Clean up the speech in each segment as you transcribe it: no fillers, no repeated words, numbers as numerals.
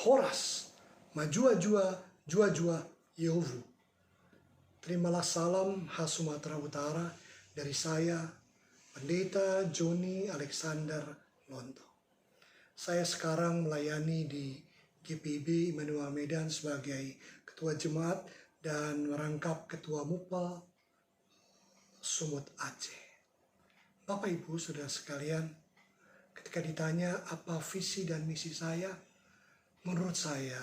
Horas, Majua-jua, Jua-jua, Yehuvu. Terimalah salam khas Sumatera Utara dari saya, Pendeta Joni Alexander Lonto. Saya sekarang melayani di GPIB Immanuel Medan sebagai Ketua Jemaat dan merangkap Ketua MUPA Sumut Aceh. Bapak Ibu Saudara sekalian, ketika ditanya apa visi dan misi saya, menurut saya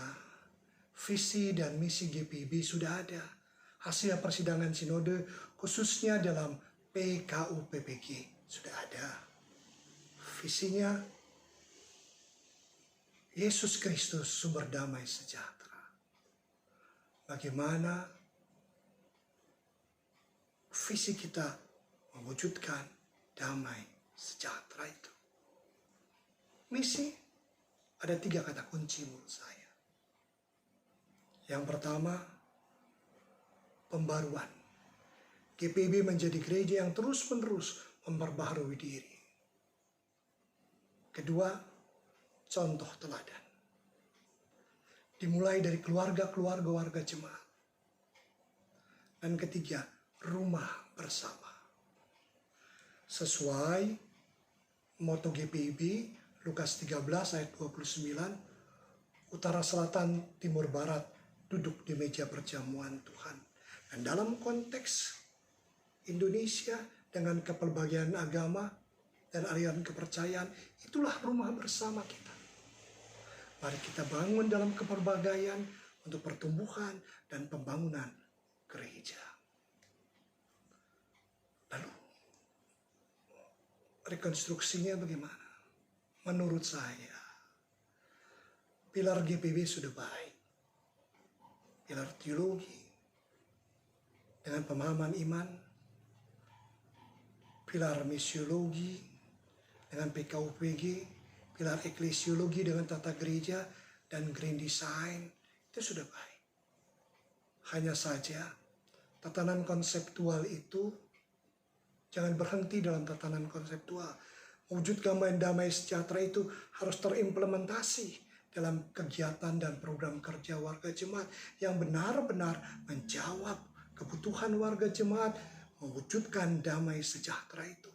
visi dan misi GPIB sudah ada. Hasil persidangan sinode khususnya dalam PKU-PPG sudah ada. Visinya Yesus Kristus sumber damai sejahtera. Bagaimana visi kita mewujudkan damai sejahtera itu. Misi ada 3 kata kunci menurut saya. Yang pertama, pembaruan. GPIB menjadi gereja yang terus-menerus memperbaharui diri. Kedua, contoh teladan. Dimulai dari keluarga-keluarga warga jemaat. Dan ketiga, rumah bersama. Sesuai moto GPIB, Lukas 13 ayat 29, utara, selatan, timur, barat, duduk di meja perjamuan Tuhan. Dan dalam konteks Indonesia dengan kepelbagaian agama dan aliran kepercayaan, itulah rumah bersama kita. Mari kita bangun dalam keperbagaian untuk pertumbuhan dan pembangunan gereja. Lalu, rekonstruksinya bagaimana? Menurut saya, pilar GPIB sudah baik. Pilar teologi, dengan pemahaman iman, pilar misiologi dengan PKUPG, pilar eklesiologi dengan tata gereja, dan grand design, itu sudah baik. Hanya saja, tatanan konseptual itu jangan berhenti dalam tatanan konseptual. Mewujudkan damai sejahtera itu harus terimplementasi dalam kegiatan dan program kerja warga jemaat yang benar-benar menjawab kebutuhan warga jemaat, mewujudkan damai sejahtera itu.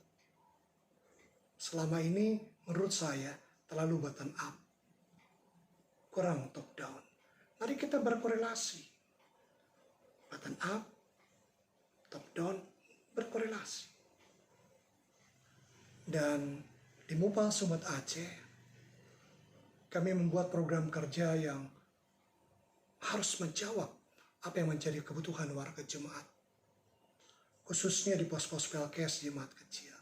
Selama ini menurut saya terlalu bottom up, kurang top down. Mari kita berkorelasi. Bottom up, top down, berkorelasi. Dan di MUPA Sumut Aceh, kami membuat program kerja yang harus menjawab apa yang menjadi kebutuhan warga jemaat, khususnya di pos-pos pelkes jemaat kecil.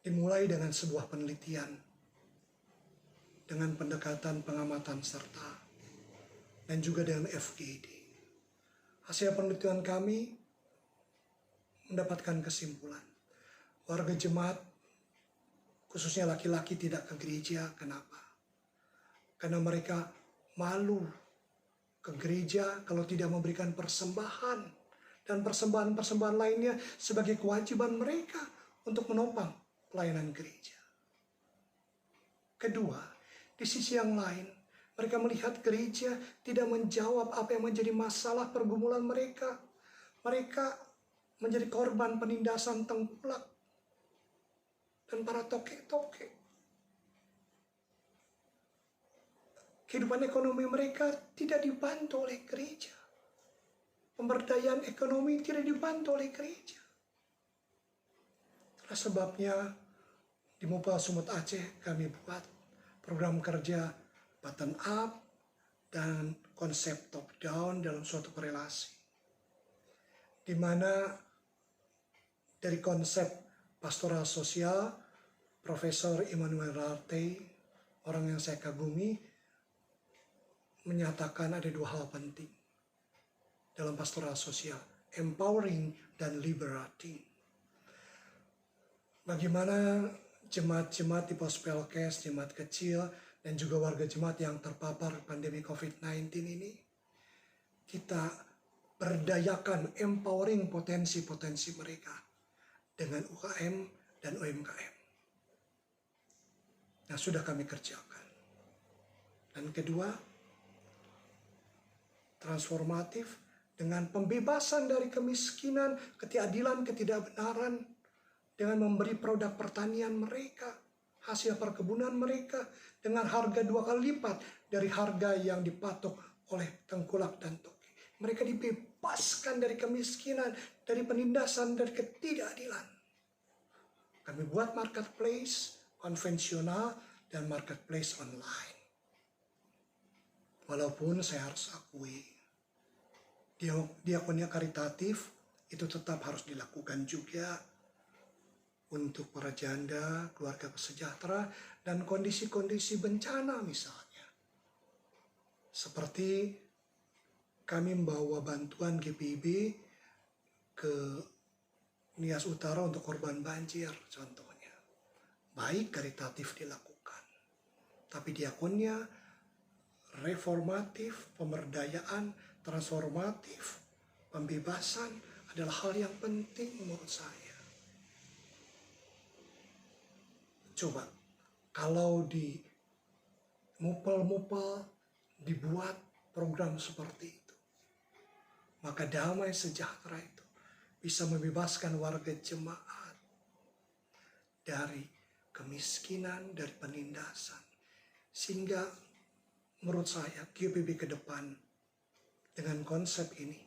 Dimulai dengan sebuah penelitian, dengan pendekatan pengamatan serta, dan juga dengan FGD. Hasil penelitian kami mendapatkan kesimpulan, warga jemaat, khususnya laki-laki, tidak ke gereja. Kenapa? Karena mereka malu ke gereja kalau tidak memberikan persembahan dan persembahan-persembahan lainnya sebagai kewajiban mereka untuk menopang pelayanan gereja. Kedua, di sisi yang lain, mereka melihat gereja tidak menjawab apa yang menjadi masalah pergumulan mereka. Mereka menjadi korban penindasan tengkulak dan para toke-toke. Kehidupan ekonomi mereka tidak dibantu oleh gereja. Pemberdayaan ekonomi tidak dibantu oleh gereja. Itulah sebabnya di MUPA Sumut Aceh kami buat program kerja bottom up dan konsep top down dalam suatu korelasi. Di mana dari konsep pastoral sosial, Profesor Immanuel Rarte, orang yang saya kagumi, menyatakan ada 2 hal penting dalam pastoral sosial, empowering dan liberating. Bagaimana jemaat-jemaat di pos pelkes, jemaat kecil, dan juga warga jemaat yang terpapar pandemi COVID-19 ini, kita berdayakan, empowering potensi-potensi mereka dengan UKM dan UMKM. Nah, sudah kami kerjakan. Dan kedua, transformatif dengan pembebasan dari kemiskinan, ketidakadilan, ketidakbenaran, dengan memberi produk pertanian mereka, hasil perkebunan mereka, dengan harga 2 kali lipat dari harga yang dipatok oleh tengkulak dan toki. Mereka dibebaskan dari kemiskinan, dari penindasan, dari ketidakadilan. Kami buat marketplace konvensional dan marketplace online. Walaupun saya harus akui, diakonia karitatif itu tetap harus dilakukan juga untuk para janda, keluarga pesejahtera, dan kondisi-kondisi bencana misalnya. Seperti kami membawa bantuan GPIB ke Nias Utara untuk korban banjir contohnya. Baik karitatif dilakukan, tapi diakonia reformatif, pemberdayaan, transformatif, pembebasan adalah hal yang penting menurut saya. Coba, kalau di mupel-mupel dibuat program seperti itu, maka damai sejahtera itu bisa membebaskan warga jemaat dari kemiskinan, dari penindasan. Sehingga menurut saya GPIB ke depan dengan konsep ini,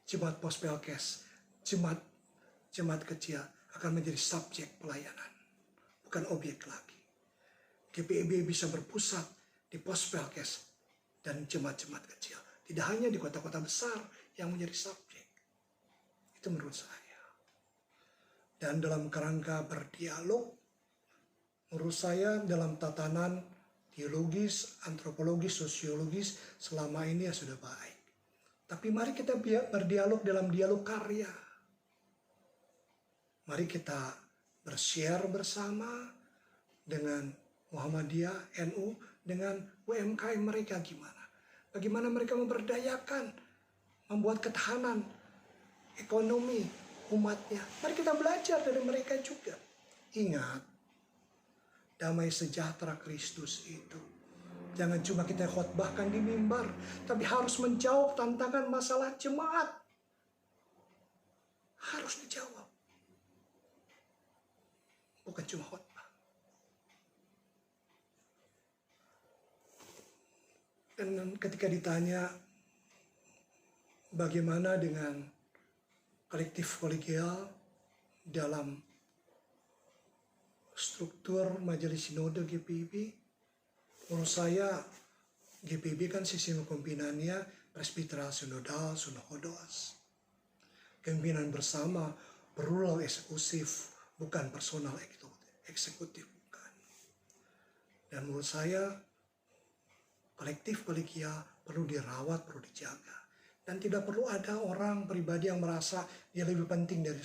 jemaat Pospelkes, jemaat kecil akan menjadi subjek pelayanan, bukan objek lagi. GPIB bisa berpusat di Pospelkes dan jemaat-jemaat kecil, tidak hanya di kota-kota besar yang menjadi subjek. Itu menurut saya. Dan dalam kerangka berdialog, menurut saya dalam tatanan teologis, antropologis, sosiologis selama ini ya sudah baik. Tapi mari kita berdialog dalam dialog karya. Mari kita bershare bersama dengan Muhammadiyah, NU, dengan UMKM mereka gimana. Bagaimana mereka memberdayakan, membuat ketahanan ekonomi umatnya. Mari kita belajar dari mereka juga. Ingat, damai sejahtera Kristus itu jangan cuma kita khotbahkan di mimbar, tapi harus menjawab tantangan masalah jemaat. Harus dijawab. Bukan cuma khotbah. Dan ketika ditanya bagaimana dengan kolektif kolegial dalam struktur Majelis Sinode GPIB, menurut saya GPIB kan sistem pimpinannya presbiteral sinodal, sunohodos. Kepimpinan bersama, berulang eksekutif, bukan personal eksekutif, bukan. Dan menurut saya kolektif kolegial perlu dirawat, perlu dijaga. Dan tidak perlu ada orang pribadi yang merasa dia lebih penting dari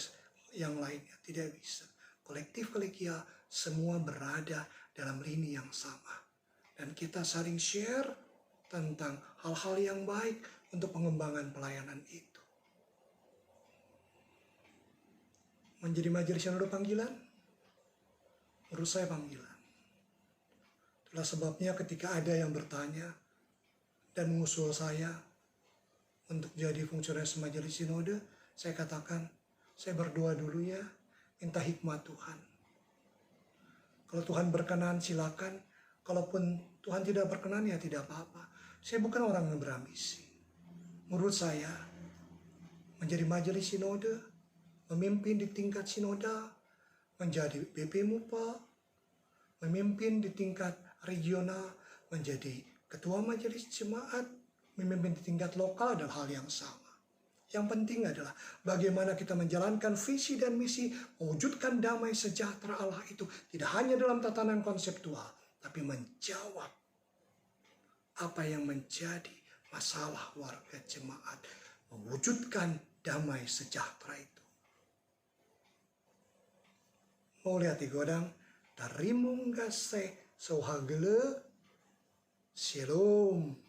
yang lainnya. Tidak bisa. Kolektif kolegial semua berada dalam lini yang sama. Dan kita saling share tentang hal-hal yang baik untuk pengembangan pelayanan itu. Menjadi majelis yang ada panggilan? Menurut saya panggilan. Itulah sebabnya ketika ada yang bertanya dan mengusul saya untuk jadi fungsionaris majelis sinode, saya katakan, saya berdoa dulu ya, minta hikmat Tuhan. Kalau Tuhan berkenan silakan, kalaupun Tuhan tidak berkenan ya tidak apa-apa. Saya bukan orang yang berambisi. Menurut saya, menjadi majelis sinode, memimpin di tingkat sinodal, menjadi BP Mupel, memimpin di tingkat regional, menjadi ketua majelis jemaat, memimpin di tingkat lokal adalah hal yang sama. Yang penting adalah bagaimana kita menjalankan visi dan misi mewujudkan damai sejahtera Allah itu tidak hanya dalam tatanan konseptual, tapi menjawab apa yang menjadi masalah warga jemaat, mewujudkan damai sejahtera itu. Mau lihat di godang, tarimung gase sohagele, shalom.